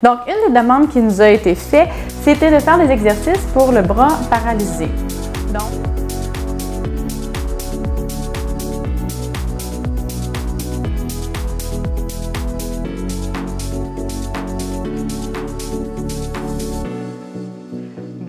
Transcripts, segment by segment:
Donc, une des demandes qui nous a été faite, c'était de faire des exercices pour le bras paralysé.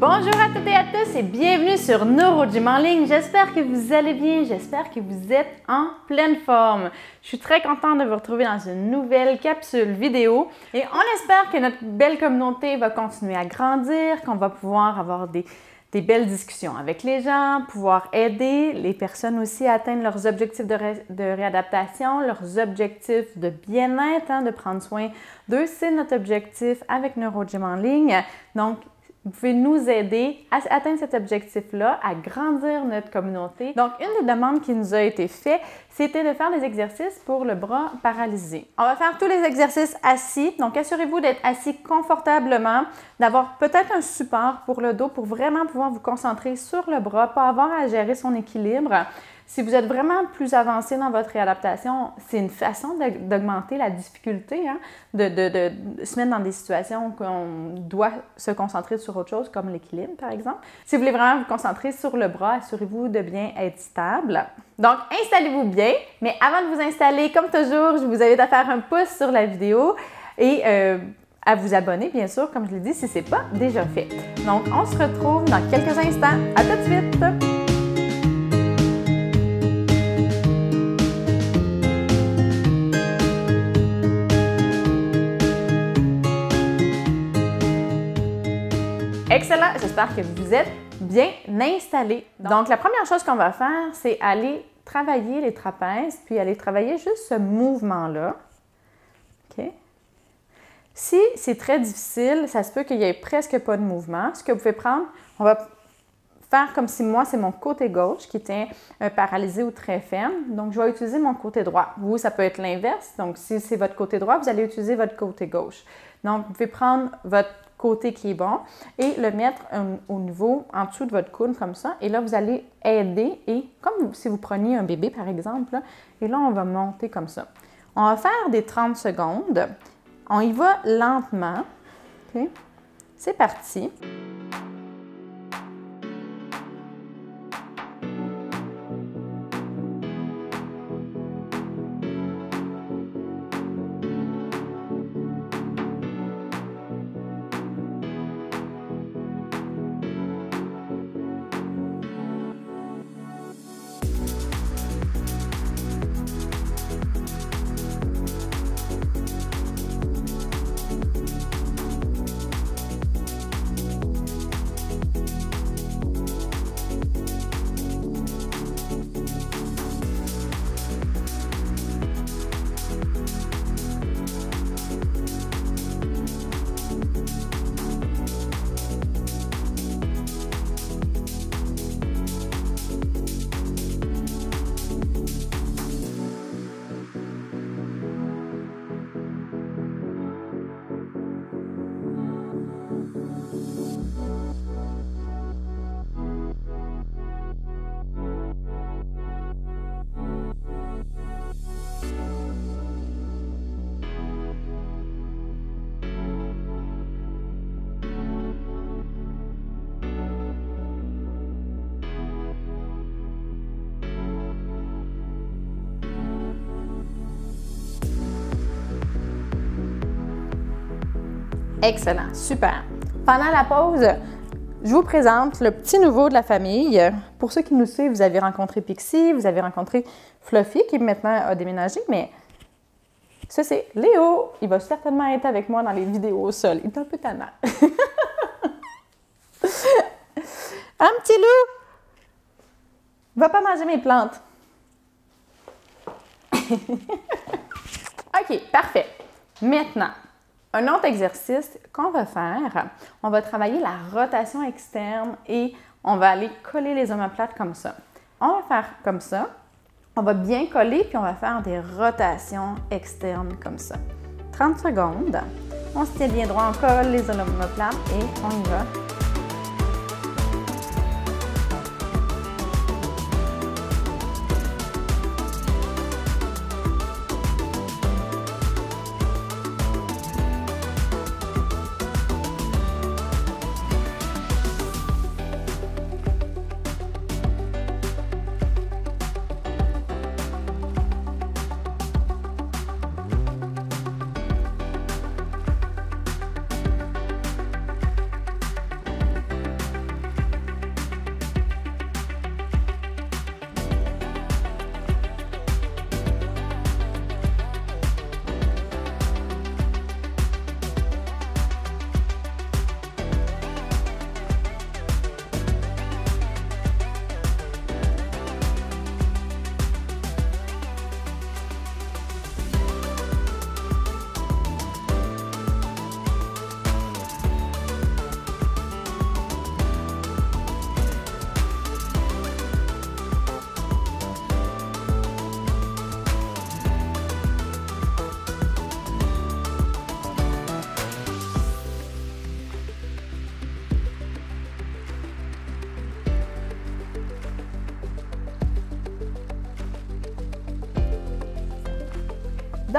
Bonjour à toutes et à tous et bienvenue sur NeuroGym en ligne. J'espère que vous allez bien, j'espère que vous êtes en pleine forme. Je suis très contente de vous retrouver dans une nouvelle capsule vidéo et on espère que notre belle communauté va continuer à grandir, qu'on va pouvoir avoir des belles discussions avec les gens, pouvoir aider les personnes aussi à atteindre leurs objectifs de réadaptation, leurs objectifs de bien-être, de prendre soin d'eux. C'est notre objectif avec NeuroGym en ligne. Donc, vous pouvez nous aider à atteindre cet objectif-là, à grandir notre communauté. Donc, une des demandes qui nous a été faite, c'était de faire des exercices pour le bras paralysé. On va faire tous les exercices assis. Donc, assurez-vous d'être assis confortablement, d'avoir peut-être un support pour le dos pour vraiment pouvoir vous concentrer sur le bras, pas avoir à gérer son équilibre. Si vous êtes vraiment plus avancé dans votre réadaptation, c'est une façon d'augmenter la difficulté, de se mettre dans des situations où on doit se concentrer sur autre chose, comme l'équilibre, par exemple. Si vous voulez vraiment vous concentrer sur le bras, assurez-vous de bien être stable. Donc, installez-vous bien, mais avant de vous installer, comme toujours, je vous invite à faire un pouce sur la vidéo et à vous abonner, bien sûr, comme je l'ai dit, si ce n'est pas déjà fait. Donc, on se retrouve dans quelques instants. À tout de suite! Excellent! J'espère que vous êtes bien installés. Donc, la première chose qu'on va faire, c'est aller travailler les trapèzes, puis aller travailler juste ce mouvement-là. OK? Si c'est très difficile, ça se peut qu'il n'y ait presque pas de mouvement. Ce que vous pouvez prendre, on va faire comme si moi, c'est mon côté gauche qui tient un paralysé ou très ferme. Donc, je vais utiliser mon côté droit. Vous, ça peut être l'inverse. Donc, si c'est votre côté droit, vous allez utiliser votre côté gauche. Donc, vous pouvez prendre votre côté qui est bon et le mettre au niveau en dessous de votre coude comme ça. Et là, vous allez aider et comme si vous preniez un bébé, par exemple, là, et là, on va monter comme ça. On va faire des 30 secondes. On y va lentement. Okay? C'est parti. Excellent, super. Pendant la pause, je vous présente le petit nouveau de la famille. Pour ceux qui nous suivent, vous avez rencontré Pixie, vous avez rencontré Fluffy qui maintenant a déménagé, mais ça c'est Léo. Il va certainement être avec moi dans les vidéos au sol. Il est un peu tannant. Un petit loup! Va pas manger mes plantes. OK, parfait. Maintenant, un autre exercice qu'on va faire, on va travailler la rotation externe et on va aller coller les omoplates comme ça. On va faire comme ça, on va bien coller puis on va faire des rotations externes comme ça. 30 secondes, on se tient bien droit, on colle les omoplates et on y va.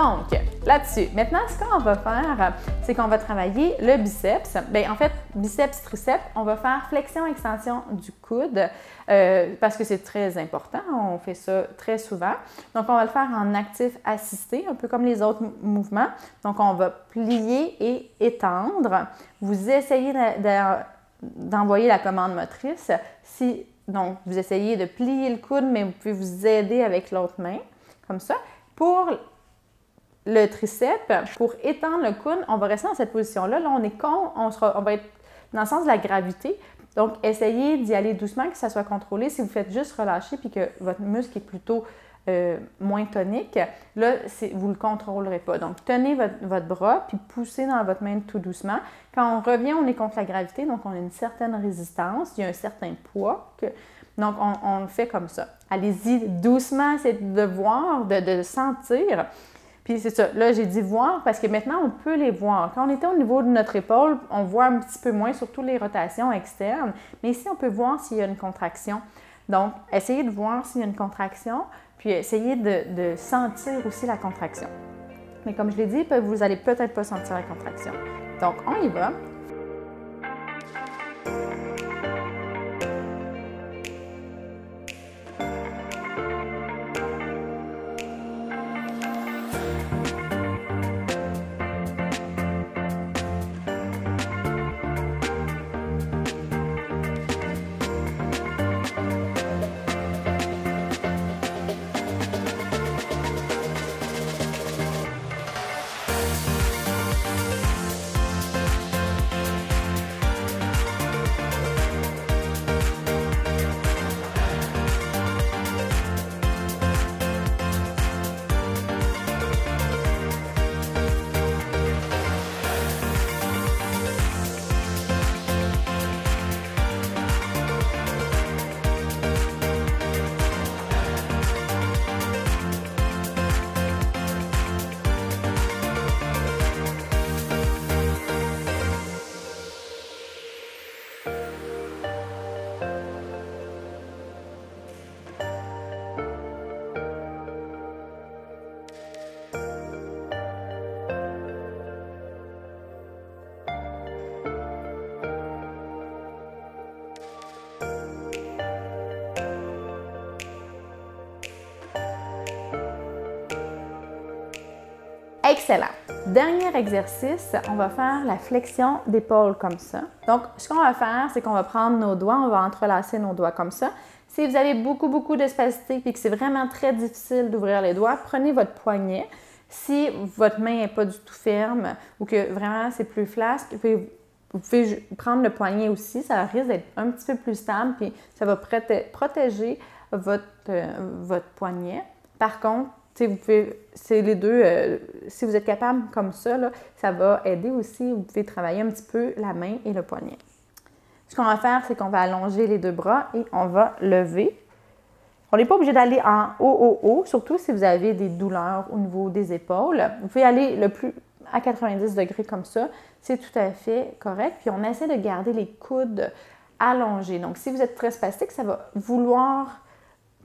Donc, là-dessus, maintenant, ce qu'on va faire, c'est qu'on va travailler le biceps. Bien, en fait, biceps, triceps, on va faire flexion-extension du coude parce que c'est très important. On fait ça très souvent. Donc, on va le faire en actif assisté, un peu comme les autres mouvements. Donc, on va plier et étendre. Vous essayez d'envoyer la commande motrice. Donc, vous essayez de plier le coude, mais vous pouvez vous aider avec l'autre main, comme ça. Pour le triceps, pour étendre le coude, on va rester dans cette position-là. Là, on va être dans le sens de la gravité. Donc, essayez d'y aller doucement, que ça soit contrôlé. Si vous faites juste relâcher puis que votre muscle est plutôt moins tonique, là, vous ne le contrôlerez pas. Donc, tenez votre bras puis poussez dans votre main tout doucement. Quand on revient, on est contre la gravité, donc on a une certaine résistance, il y a un certain poids. Donc, on le fait comme ça. Allez-y doucement, c'est de voir, de sentir. Puis c'est ça, là j'ai dit voir parce que maintenant on peut les voir. Quand on était au niveau de notre épaule, on voit un petit peu moins, surtout les rotations externes. Mais ici, on peut voir s'il y a une contraction. Donc, essayez de voir s'il y a une contraction, puis essayez de sentir aussi la contraction. Mais comme je l'ai dit, vous n'allez peut-être pas sentir la contraction. Donc, on y va. Excellent. Dernier exercice, on va faire la flexion d'épaule comme ça. Donc, ce qu'on va faire, c'est qu'on va prendre nos doigts, on va entrelacer nos doigts comme ça. Si vous avez beaucoup de spasticité et que c'est vraiment très difficile d'ouvrir les doigts, prenez votre poignet. Si votre main n'est pas du tout ferme ou que vraiment c'est plus flasque, vous pouvez prendre le poignet aussi. Ça risque d'être un petit peu plus stable puis ça va protéger votre poignet. Par contre, vous pouvez, c'est les deux, si vous êtes capable comme ça, là, ça va aider aussi. Vous pouvez travailler un petit peu la main et le poignet. Ce qu'on va faire, c'est qu'on va allonger les deux bras et on va lever. On n'est pas obligé d'aller en haut, surtout si vous avez des douleurs au niveau des épaules. Vous pouvez aller le plus à 90 degrés comme ça. C'est tout à fait correct. Puis on essaie de garder les coudes allongés. Donc, si vous êtes très spastique, ça va vouloir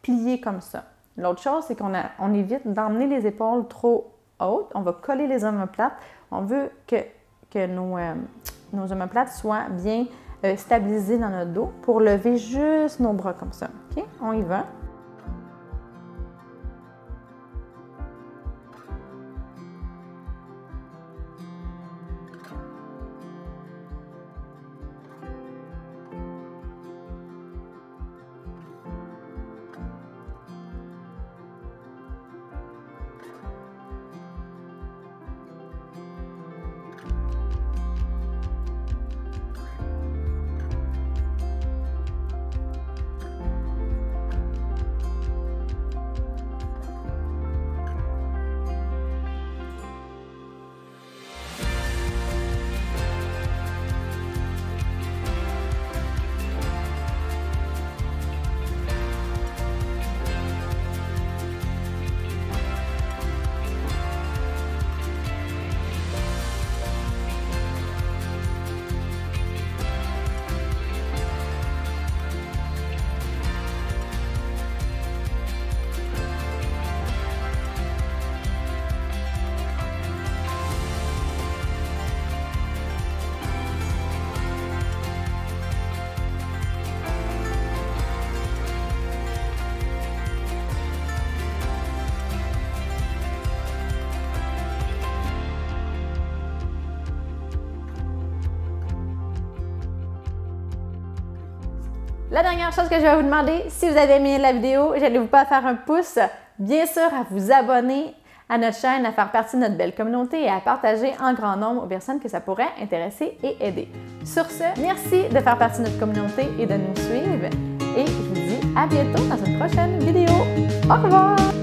plier comme ça. L'autre chose, c'est qu'on évite d'emmener les épaules trop hautes. On va coller les omoplates. On veut que nos omoplates soient bien stabilisées dans notre dos pour lever juste nos bras comme ça. OK? On y va. La dernière chose que je vais vous demander, si vous avez aimé la vidéo, n'allez-vous pas faire un pouce, bien sûr à vous abonner à notre chaîne, à faire partie de notre belle communauté et à partager en grand nombre aux personnes que ça pourrait intéresser et aider. Sur ce, merci de faire partie de notre communauté et de nous suivre et je vous dis à bientôt dans une prochaine vidéo. Au revoir!